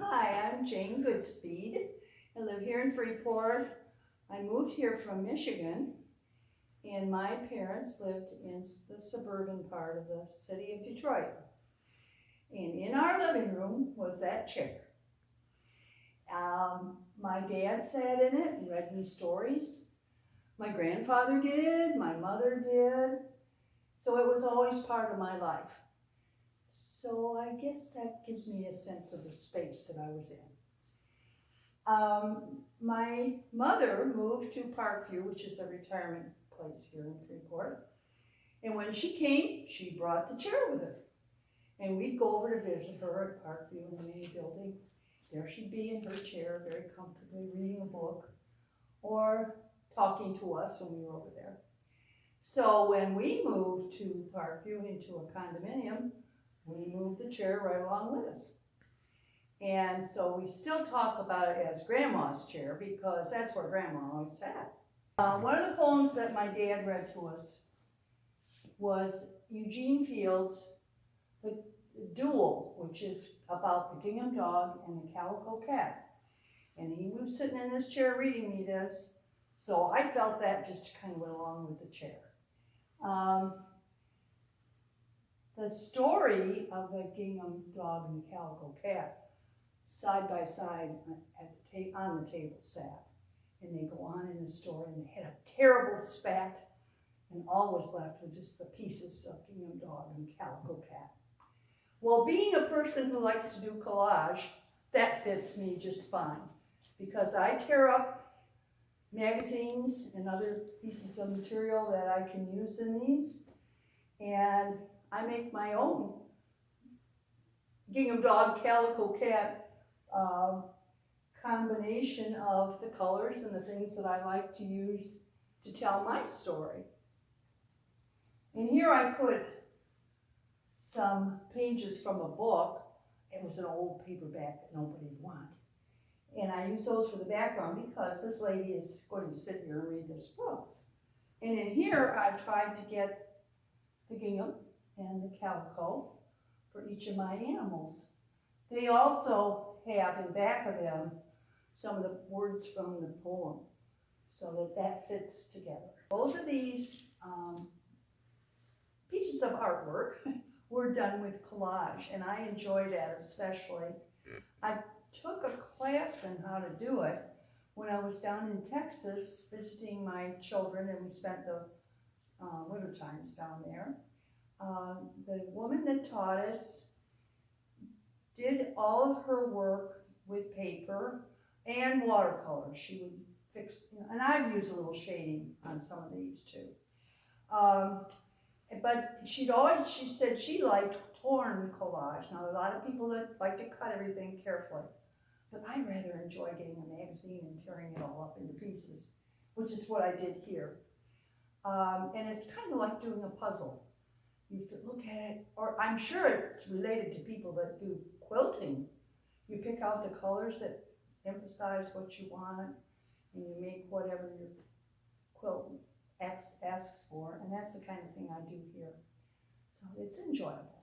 Hi, I'm Jane Goodspeed. I live here in Freeport. I moved here from Michigan, and my parents lived in the suburban part of the city of Detroit. And in our living room was that chair. My dad sat in it and read me stories. My grandfather did, my mother did. So it was always part of my life. So I guess that gives me a sense of the space that I was in. My mother moved to Parkview, which is a retirement place here in Freeport. And when she came, she brought the chair with her. And we'd go over to visit her at Parkview in the main building. There she'd be in her chair, very comfortably reading a book or talking to us when we were over there. So when we moved to Parkview into a condominium, we moved the chair right along with us. And so we still talk about it as Grandma's chair because that's where Grandma always sat. One of the poems that my dad read to us was Eugene Field's The Duel, which is about the gingham dog and the calico cat. And he was sitting in this chair reading me this, so I felt that just kind of went along with the chair. The story of the gingham dog and the calico cat, side by side on the table sat, and they go on in the story, and they had a terrible spat, and all was left were just the pieces of gingham dog and calico cat. Well, being a person who likes to do collage, that fits me just fine, because I tear up magazines and other pieces of material that I can use in these, and I make my own gingham dog, calico cat combination of the colors and the things that I like to use to tell my story. And here I put some pages from a book. It was an old paperback that nobody would want. And I use those for the background because this lady is going to sit here and read this book. And in here I've tried to get the gingham and the calico for each of my animals. They also have in back of them some of the words from the poem so that fits together. Both of these pieces of artwork were done with collage, and I enjoy that especially. I took a class in how to do it when I was down in Texas visiting my children, and we spent the winter times down there. The woman that taught us did all of her work with paper and watercolor. She would fix, and I've used a little shading on some of these too. But she said she liked torn collage. Now, a lot of people that like to cut everything carefully, but I rather enjoy getting a magazine and tearing it all up into pieces, which is what I did here. And it's kind of like doing a puzzle. You look at it, or I'm sure it's related to people that do quilting. You pick out the colors that emphasize what you want, and you make whatever your quilt asks for, and that's the kind of thing I do here. So it's enjoyable.